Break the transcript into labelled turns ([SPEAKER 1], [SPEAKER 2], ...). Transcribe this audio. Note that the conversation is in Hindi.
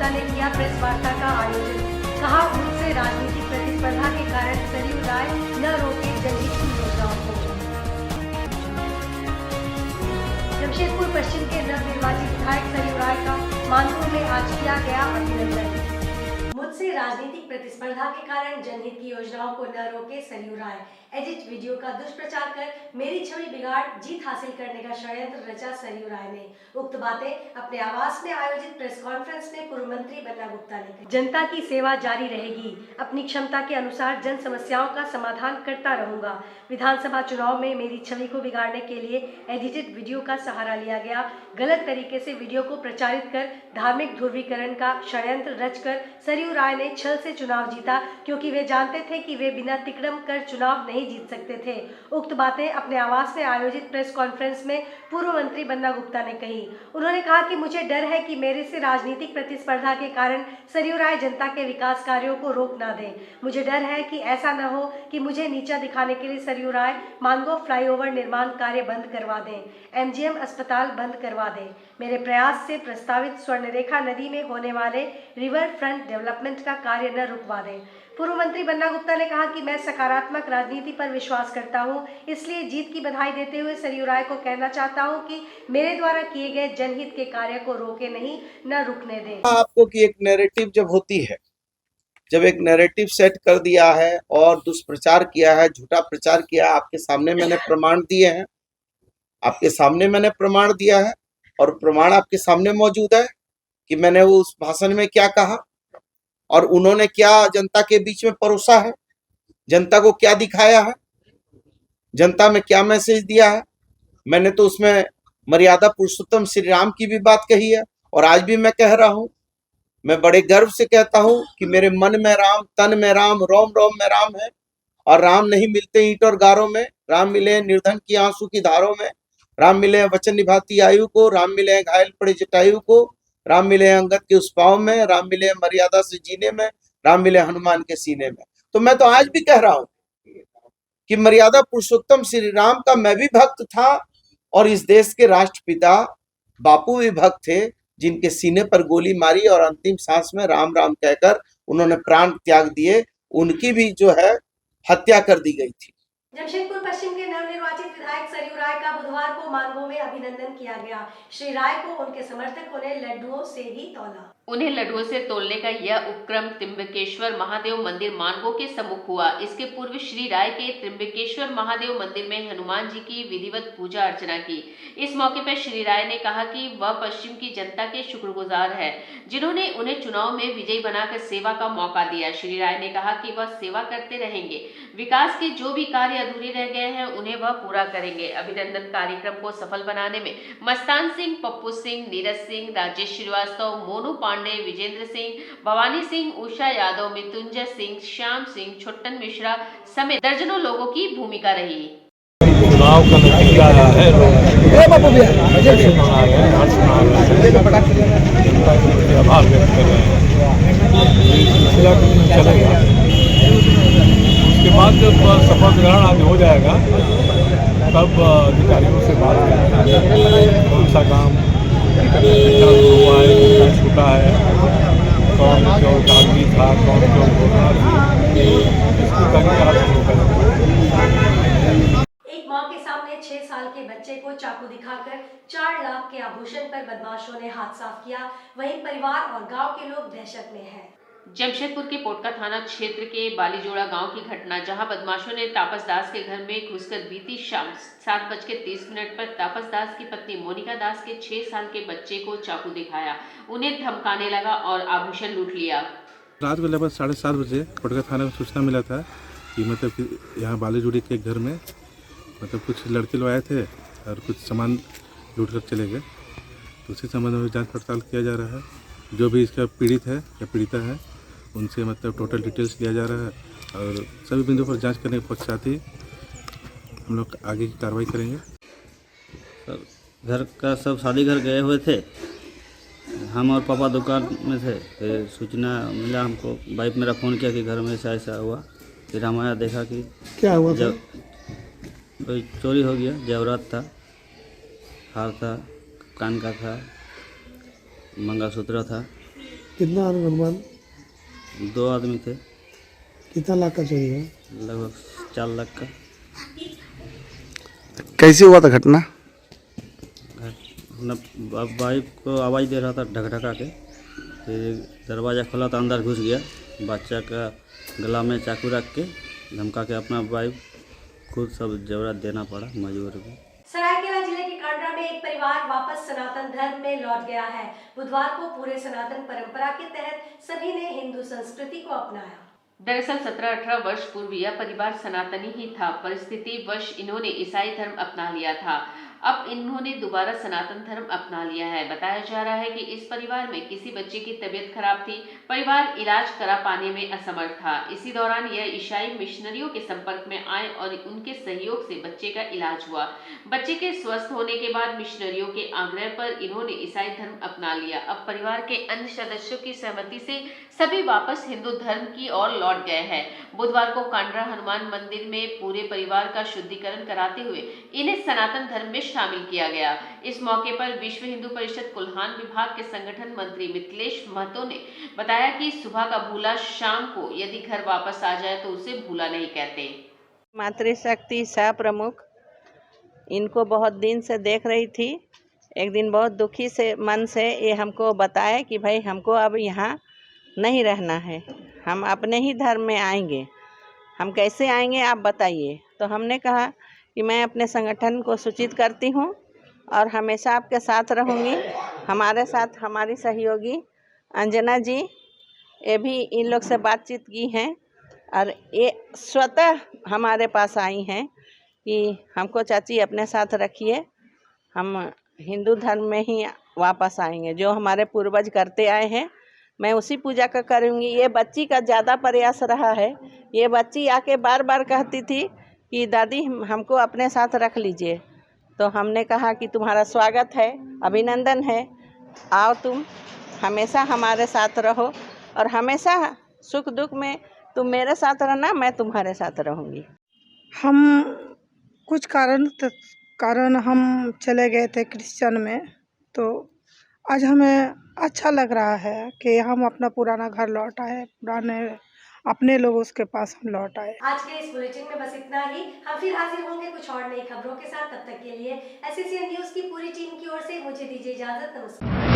[SPEAKER 1] ने किया प्रेस वार्ता का आयोजन। कहा, मुझसे राजनीतिक प्रतिस्पर्धा के कारण सरयू राय न रोके जनहित की योजनाओं को। जमशेदपुर पश्चिम के नवनिर्वाचित विधायक सरयू राय का मानपुर में आज किया गया अभिनंदन। मुझसे राजनीतिक प्रतिस्पर्धा के कारण जनहित की योजनाओं को न रोके सरयू राय। एडिट वीडियो का दुष्प्रचार कर मेरी छवि बिगाड़ जीत हासिल करने का षड्यंत्र रचा सरयू राय ने। उक्त बातें अपने आवास में आयोजित प्रेस कॉन्फ्रेंस में पूर्व मंत्री बन्ना गुप्ता ने कही। जनता की सेवा जारी रहेगी, अपनी क्षमता के अनुसार जन समस्याओं का समाधान करता रहूंगा। विधानसभा चुनाव में मेरी छवि को बिगाड़ने के लिए एडिटेड वीडियो का सहारा लिया गया। गलत तरीके से वीडियो को प्रचारित कर धार्मिक ध्रुवीकरण का षड्यंत्र रचकर सरयू राय ने छल से चुनाव जीता, क्योंकि वे जानते थे कि वे बिना तिकड़म कर चुनाव नहीं जीत सकते थे। उक्त बातें अपने आवास में आयोजित प्रेस कॉन्फ्रेंस में पूर्व मंत्री बन्ना गुप्ता ने कही। उन्होंने कहा कि मुझे डर है कि मेरे से राजनीतिक प्रतिस्पर्धा के कारण सरयू राय जनता के विकास कार्यों को रोक ना दें। मुझे डर है कि ऐसा न हो कि मुझे नीचा दिखाने के लिए सरयू राय मानगोव फ्लाईओवर निर्माण कार्य बंद करवा दें, एमजीएम अस्पताल बंद करवा दें। मेरे प्रयास से प्रस्तावित स्वर्णरेखा नदी में होने वाले रिवर फ्रंट डेवलपमेंट का कार्य न रुकवा दें। पूर्व मंत्री बन्ना गुप्ता ने कहा कि मैं सकारात्मक राजनीति पर विश्वास करता हूं, इसलिए जीत की बधाई देते हुए सरयू राय को कहना चाहता हूं कि मेरे द्वारा किए गए जनहित के कार्य को रोके नहीं, न रुकने दें।
[SPEAKER 2] आपको कि एक नैरेटिव जब होती है, जब एक नैरेटिव सेट कर दिया है और दुष्प्रचार किया है, झूठा प्रचार किया, आपके सामने मैंने प्रमाण दिए हैं, आपके सामने मैंने प्रमाण दिया है और प्रमाण आपके सामने मौजूद है कि मैंने उस भाषण में क्या कहा और उन्होंने क्या जनता के बीच में परोसा है, जनता को क्या दिखाया है, जनता में क्या मैसेज दिया है। मैंने तो उसमें मर्यादा पुरुषोत्तम श्री राम की भी बात कही है और आज भी मैं कह रहा हूं, मैं बड़े गर्व से कहता हूं कि मेरे मन में राम, तन में राम, रोम रोम में राम है। और राम नहीं मिलते ईंट और गारों में, राम मिले निर्धन की आंसू की धारों में, राम मिले वचन निभाती आयु को, राम मिले घायल पड़े जटायु को, राम मिले अंगद के उस पाँव में, राम मिले मर्यादा से जीने में, राम मिले हनुमान के सीने में। तो मैं तो आज भी कह रहा हूं कि मर्यादा पुरुषोत्तम श्री राम का मैं भी भक्त था और इस देश के राष्ट्रपिता बापू भी भक्त थे, जिनके सीने पर गोली मारी और अंतिम सांस में राम राम कहकर उन्होंने प्राण त्याग दिए, उनकी भी जो है हत्या कर दी गई थी।
[SPEAKER 1] जमशेदपुर पश्चिम के नवनिर्वाचित विधायक सरयू राय का बुधवार को मानगोव में अभिनंदन किया गया। श्री राय को उनके समर्थकों ने लड्डुओं से भी तौला।
[SPEAKER 3] उन्हें लड्डुओं से तोलने का यह उपक्रम त्र्यंबकेश्वर महादेव मंदिर मानगोव के सम्मुख हुआ। इसके पूर्व श्री राय के त्र्यंबकेश्वर महादेव मंदिर में हनुमान जी की विधिवत पूजा अर्चना की। इस मौके पर श्री राय ने कहा कि वह पश्चिम की जनता के शुक्रगुजार है, जिन्होंने उन्हें चुनाव में विजयी बनाकर सेवा का मौका दिया। श्री राय ने कहा कि वह सेवा करते रहेंगे, विकास के जो भी कार्य अधूरे रह गए हैं उन्हें वह पूरा करेंगे। अभिनंदन कार्यक्रम को सफल बनाने में मस्तान सिंह, पप्पू सिंह, नीरज सिंह, राजेश श्रीवास्तव, मोनू पांडे, विजेंद्र सिंह, भवानी सिंह, उषा यादव, मृत्युंजय सिंह, श्याम सिंह, छुट्टन मिश्रा समेत दर्जनों लोगों की भूमिका रही।
[SPEAKER 4] चुनाव का नतीजा आया है, आभार व्यक्त कर रहे हैं। सिलसिला चलेगा, उसके बाद जब शपथ ग्रहण आज हो जाएगा तब अधिकारियों से बात करेंगे कौन सा काम कितना हुआ है, कितना छूटा है, कौन क्यों कागजी था, कौन क्यों घोषणा थी, इसकी तरीका शुरू करेंगे।
[SPEAKER 1] एक मां के सामने 6 साल के बच्चे को चाकू दिखाकर 4 लाख के आभूषण पर बदमाशों ने हाथ साफ किया। वहीं परिवार और गांव के लोग दहशत में हैं।
[SPEAKER 3] जमशेदपुर के पोटका थाना क्षेत्र के बालीजोड़ा गांव की घटना, जहां बदमाशों ने तापस दास के घर में घुसकर बीती शाम 7:30 पर तापस दास की पत्नी मोनिका दास के 6 साल के बच्चे को चाकू दिखाया, उन्हें धमकाने लगा और आभूषण लूट लिया।
[SPEAKER 5] रात को लगभग 7:30 बजे पोटका थाना में सूचना मिला था कि मतलब कि यहाँ बालीजोड़ी के घर में मतलब कुछ लड़के लोग आए थे और कुछ सामान लूट कर चले गए। तो उसी संबंध में जांच पड़ताल किया जा रहा है। जो भी इसका पीड़ित है या पीड़िता है उनसे मतलब टोटल डिटेल्स लिया जा रहा है और सभी बिंदुओं पर जांच करने के पश्चात ही हम लोग आगे की कार्रवाई करेंगे।
[SPEAKER 6] सर, घर का सब शादी घर गए हुए थे, हम और पापा दुकान में थे। फिर सूचना मिला हमको, वाइफ मेरा फ़ोन किया कि घर में ऐसा ऐसा हुआ। फिर हम आया, देखा कि क्या हुआ, जब चोरी हो गया। जेवरात था, हार था, कान का था, मंगलसूत्र था,
[SPEAKER 7] कितना अनुमान?
[SPEAKER 6] 2 आदमी थे,
[SPEAKER 7] कितना लाख का चोरी है?
[SPEAKER 6] लगभग 4 लाख का।
[SPEAKER 2] कैसे हुआ था घटना?
[SPEAKER 6] अपना वाइफ को आवाज़ दे रहा था ढकढका के, फिर दरवाज़ा खोला तो अंदर घुस गया, बच्चा का गला में चाकू रख के धमका के अपना वाइफ खुद सब जेवरात देना पड़ा मजबूर में।
[SPEAKER 1] सरायकेला जिले के कांड्रा में एक परिवार वापस सनातन धर्म में लौट गया है। बुधवार को पूरे सनातन परंपरा के तहत सभी ने हिंदू संस्कृति को अपनाया।
[SPEAKER 3] दरअसल 17-18 वर्ष पूर्व यह परिवार सनातनी ही था। परिस्थिति वश इन्होंने ईसाई धर्म अपना लिया था। अब इन्होंने दोबारा सनातन धर्म अपना लिया है। बताया जा रहा है कि इस परिवार में किसी बच्चे की तबीयत खराब थी। परिवार इलाज करा पाने में असमर्थ था। इसी दौरान यह ईसाई मिशनरियों के संपर्क में आए और उनके सहयोग से बच्चे का इलाज हुआ। बच्चे के स्वस्थ होने के बाद मिशनरियों के आग्रह पर इन्होंने ईसाई धर्म अपना लिया। अब परिवार के अन्य सदस्यों की सहमति से सभी वापस हिंदू धर्म की ओर लौट गए हैं। बुधवार को कांड्रा हनुमान मंदिर में पूरे परिवार का शुद्धिकरण कराते हुए इन्हें सनातन धर्म में शामिल किया गया। इस मौके पर विश्व हिंदू परिषद कुल्हान विभाग के संगठन मंत्री मिथिलेश महतो ने बताया कि सुबह का भूला शाम को यदि घर वापस आ जाए तो उसे भूला नहीं कहते।
[SPEAKER 8] मातृशक्ति सह प्रमुख इनको बहुत दिन से देख रही थी। एक दिन बहुत दुखी से मन से ये हमको बताया कि भाई हमको अब यहाँ नहीं रहना है, हम अपने ही धर्म में आएंगे। हम कैसे आएंगे आप बताइए। तो हमने कहा कि मैं अपने संगठन को सूचित करती हूँ और हमेशा आपके साथ रहूँगी। हमारे साथ हमारी सहयोगी अंजना जी ये भी इन लोग से बातचीत की हैं और ये स्वतः हमारे पास आई हैं कि हमको चाची अपने साथ रखिए, हम हिंदू धर्म में ही वापस आएंगे। जो हमारे पूर्वज करते आए हैं मैं उसी पूजा का करूँगी। ये बच्ची का ज़्यादा प्रयास रहा है। ये बच्ची आके बार बार कहती थी कि दादी हमको अपने साथ रख लीजिए। तो हमने कहा कि तुम्हारा स्वागत है, अभिनंदन है, आओ तुम हमेशा हमारे साथ रहो और हमेशा सुख दुख में तुम मेरे साथ रहना, मैं तुम्हारे साथ रहूँगी।
[SPEAKER 7] हम कुछ कारण हम चले गए थे क्रिश्चियन में, तो आज हमें अच्छा लग रहा है कि हम अपना पुराना घर लौट आए, पुराने अपने लोगों के पास हम लौट आए।
[SPEAKER 1] आज के इस बुलेटिन में बस इतना ही। हम फिर हाजिर होंगे कुछ और नई खबरों के साथ। तब तक के लिए एससीएन न्यूज की पूरी टीम की ओर से मुझे दीजिए इजाजत। नमस्कार।